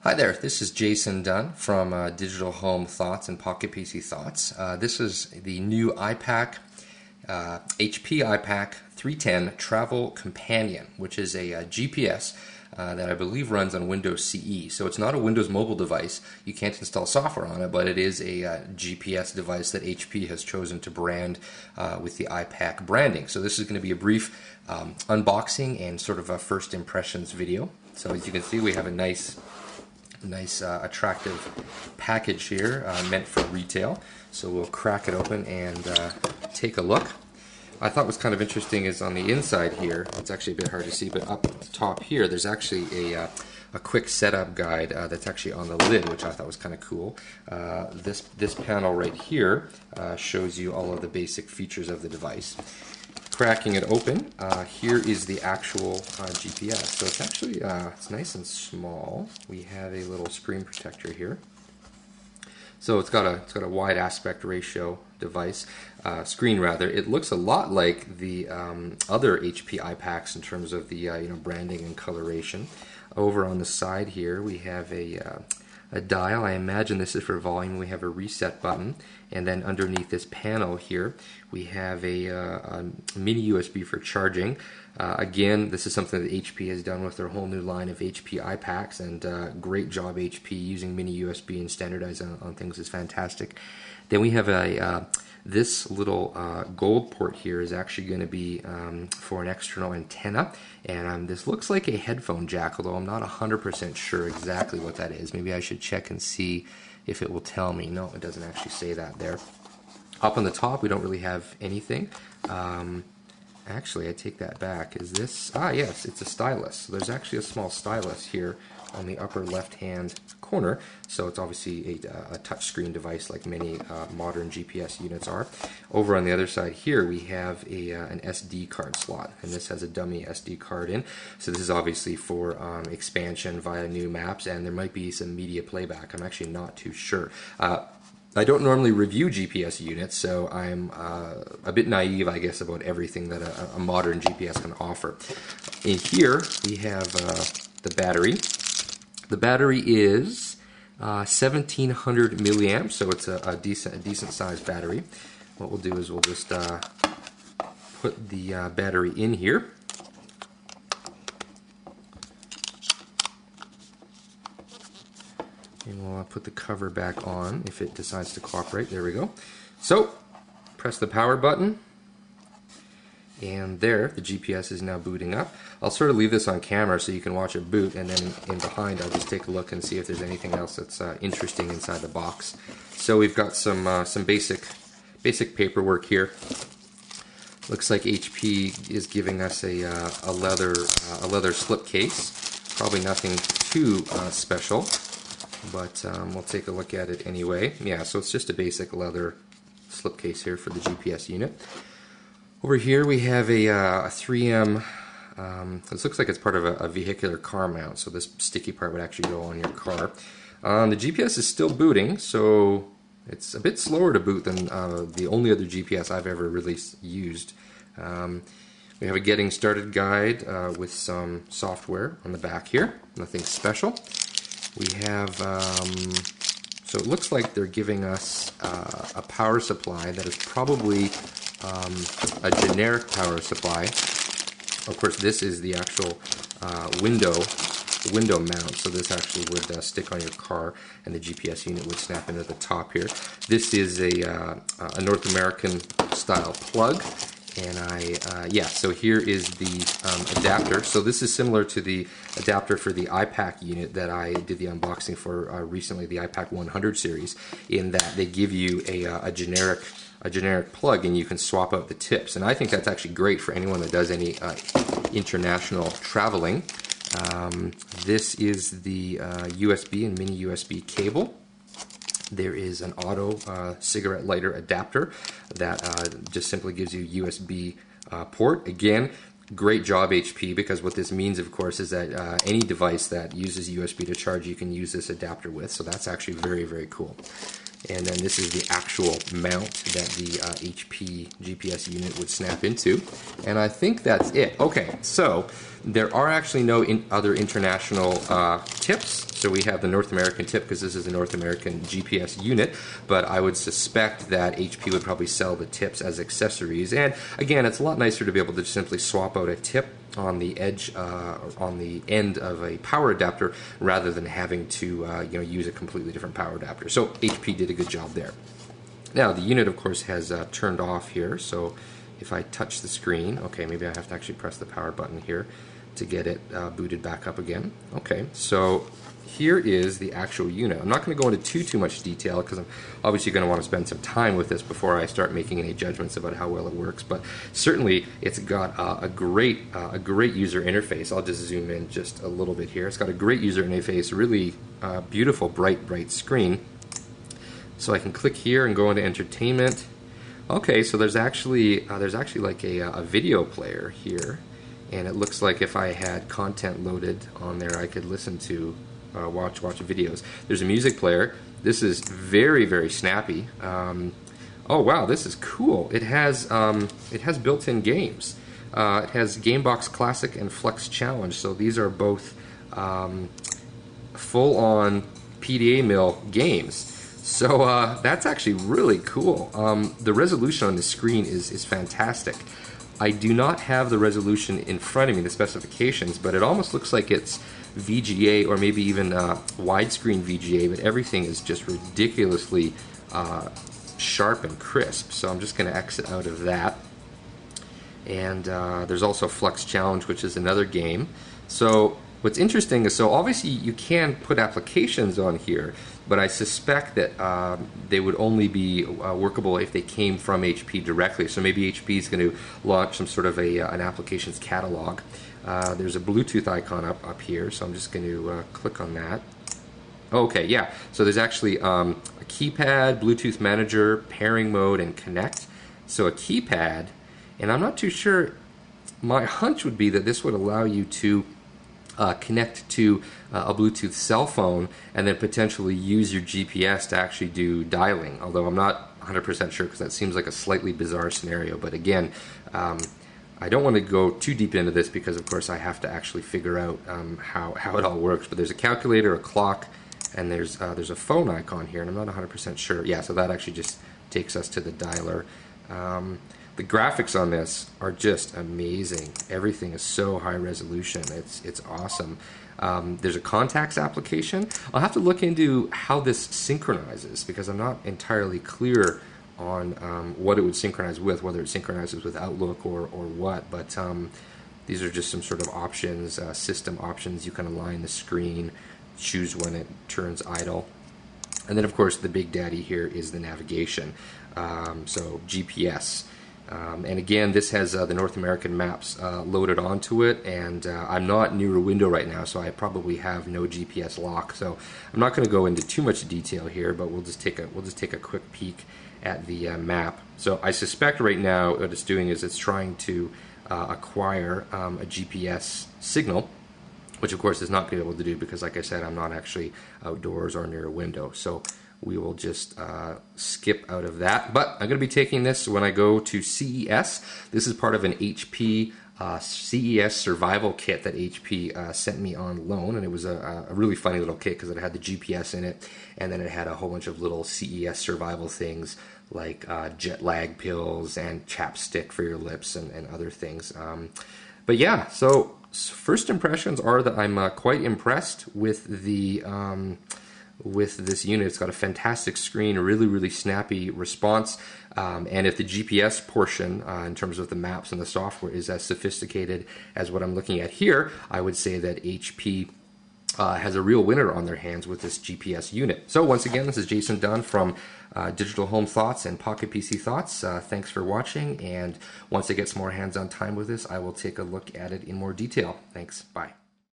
Hi there, this is Jason Dunn from Digital Home Thoughts and Pocket PC Thoughts. This is the new iPAQ, HP iPAQ 310 Travel Companion, which is a GPS that I believe runs on Windows CE. So it's not a Windows mobile device. You can't install software on it, but it is a GPS device that HP has chosen to brand with the iPAQ branding. So this is going to be a brief unboxing and sort of a first impressions video. So as you can see, we have a nice attractive package here meant for retail. So we'll crack it open and take a look. I thought was kind of interesting is on the inside here, it's actually a bit hard to see, but up at the top here there's actually a quick setup guide that's actually on the lid, which I thought was kind of cool. This panel right here shows you all of the basic features of the device. Cracking it open, here is the actual GPS. So it's actually it's nice and small. We have a little screen protector here. So it's got a wide aspect ratio device screen rather. It looks a lot like the other HP iPAQs in terms of the branding and coloration. Over on the side here we have a dial. I imagine this is for volume. We have a reset button, and then underneath this panel here we have a mini USB for charging. Again, this is something that HP has done with their whole new line of HP iPAQs, and great job HP using mini USB and standardizing on things is fantastic. Then we have this little gold port here is actually going to be for an external antenna, and this looks like a headphone jack, although I'm not 100% sure exactly what that is. Maybe I should check and see if it will tell me. No, it doesn't actually say that there. Up on the top we don't really have anything. Actually, I take that back. Is this? Ah, yes, it's a stylus. So there's actually a small stylus here on the upper left-hand corner. So it's obviously a touchscreen device like many modern GPS units are. Over on the other side here, we have an SD card slot, and this has a dummy SD card in. So this is obviously for expansion via new maps, and there might be some media playback. I'm actually not too sure. I don't normally review GPS units, so I'm a bit naive, I guess, about everything that a modern GPS can offer. In here, we have the battery. The battery is 1700 milliamps, so it's a decent sized battery. What we'll do is we'll just put the battery in here. And we'll put the cover back on if it decides to cooperate. There we go. So, press the power button, and there, the GPS is now booting up. I'll sort of leave this on camera so you can watch it boot, and then in behind I'll just take a look and see if there's anything else that's interesting inside the box. So we've got some basic paperwork here. Looks like HP is giving us a leather slipcase. Probably nothing too special, but we'll take a look at it anyway. Yeah, so it's just a basic leather slipcase here for the GPS unit. Over here we have a 3M, this looks like it's part of a vehicular car mount, so this sticky part would actually go on your car. The GPS is still booting, so it's a bit slower to boot than the only other GPS I've ever really used. We have a getting started guide with some software on the back here, nothing special. We have, so it looks like they're giving us a power supply that is probably a generic power supply. Of course, this is the actual window mount, so this actually would stick on your car, and the GPS unit would snap into the top here. This is a North American style plug, and yeah, so here is the adapter. So this is similar to the adapter for the iPAQ unit that I did the unboxing for recently, the iPAQ 100 series, in that they give you a generic plug and you can swap out the tips, and I think that's actually great for anyone that does any international traveling. This is the USB and mini USB cable. There is an auto cigarette lighter adapter that just simply gives you USB port. Again, great job HP, because what this means, of course, is that any device that uses USB to charge you can use this adapter with, so that's actually very, very cool. And then this is the actual mount that the HP GPS unit would snap into. And I think that's it. Okay, so there are actually no other international tips. So we have the North American tip because this is a North American GPS unit, but I would suspect that HP would probably sell the tips as accessories. And again, it's a lot nicer to be able to simply swap out a tip on the edge, on the end of a power adapter, rather than having to use a completely different power adapter. So HP did a good job there. Now the unit, of course, has turned off here. So if I touch the screen, okay, maybe I have to actually press the power button here to get it booted back up again. Okay, so here is the actual unit. I'm not going to go into too much detail because I'm obviously going to want to spend some time with this before I start making any judgments about how well it works. But certainly, it's got a great user interface. I'll just zoom in just a little bit here. It's got a great user interface, really beautiful, bright screen. So I can click here and go into entertainment. Okay, so there's actually like a video player here, and it looks like if I had content loaded on there, I could listen to. Watch videos. There's a music player. This is very snappy. Oh wow, this is cool. It has built-in games. It has Gamebox Classic and Flex Challenge. So these are both full-on PDA mill games. So that's actually really cool. The resolution on the screen is fantastic. I do not have the resolution in front of me, the specifications, but it almost looks like it's VGA or maybe even widescreen VGA, but everything is just ridiculously sharp and crisp. So I'm just going to exit out of that. And there's also Flex Challenge, which is another game. So what's interesting is, so obviously you can put applications on here, but I suspect that they would only be workable if they came from HP directly. So maybe HP is going to launch some sort of an applications catalog. There's a Bluetooth icon up here, so I'm just going to click on that. Okay, yeah, so there's actually a keypad, Bluetooth manager, pairing mode, and connect. So a keypad, and I'm not too sure, my hunch would be that this would allow you to connect to a Bluetooth cell phone and then potentially use your GPS to actually do dialing, although I'm not 100% sure because that seems like a slightly bizarre scenario. But again, I don't want to go too deep into this because of course I have to actually figure out how it all works. But there's a calculator, a clock, and there's a phone icon here, and I'm not 100% sure. Yeah, so that actually just takes us to the dialer. The graphics on this are just amazing. Everything is so high resolution. It's awesome. There's a contacts application. I'll have to look into how this synchronizes because I'm not entirely clear on what it would synchronize with, whether it synchronizes with Outlook or what. But these are just some sort of options, system options. You can align the screen, choose when it turns idle. And then of course the big daddy here is the navigation. So GPS. And again, this has the North American maps loaded onto it, and I'm not near a window right now, so I probably have no GPS lock. So I'm not going to go into too much detail here, but we'll just take a quick peek at the map. So I suspect right now what it's doing is it's trying to acquire a GPS signal, which of course is not going to be able to do because, like I said, I'm not actually outdoors or near a window. So we will just skip out of that. But I'm going to be taking this when I go to CES. This is part of an HP CES survival kit that HP sent me on loan, and it was a really funny little kit because it had the GPS in it, and then it had a whole bunch of little CES survival things like jet lag pills and chapstick for your lips and other things. But yeah, so first impressions are that I'm quite impressed with the with this unit. It's got a fantastic screen, a really snappy response, and if the GPS portion in terms of the maps and the software is as sophisticated as what I'm looking at here, I would say that HP has a real winner on their hands with this GPS unit. So once again, this is Jason Dunn from Digital Home Thoughts and Pocket PC Thoughts. Thanks for watching, and once I get some more hands-on time with this, I will take a look at it in more detail. Thanks. Bye.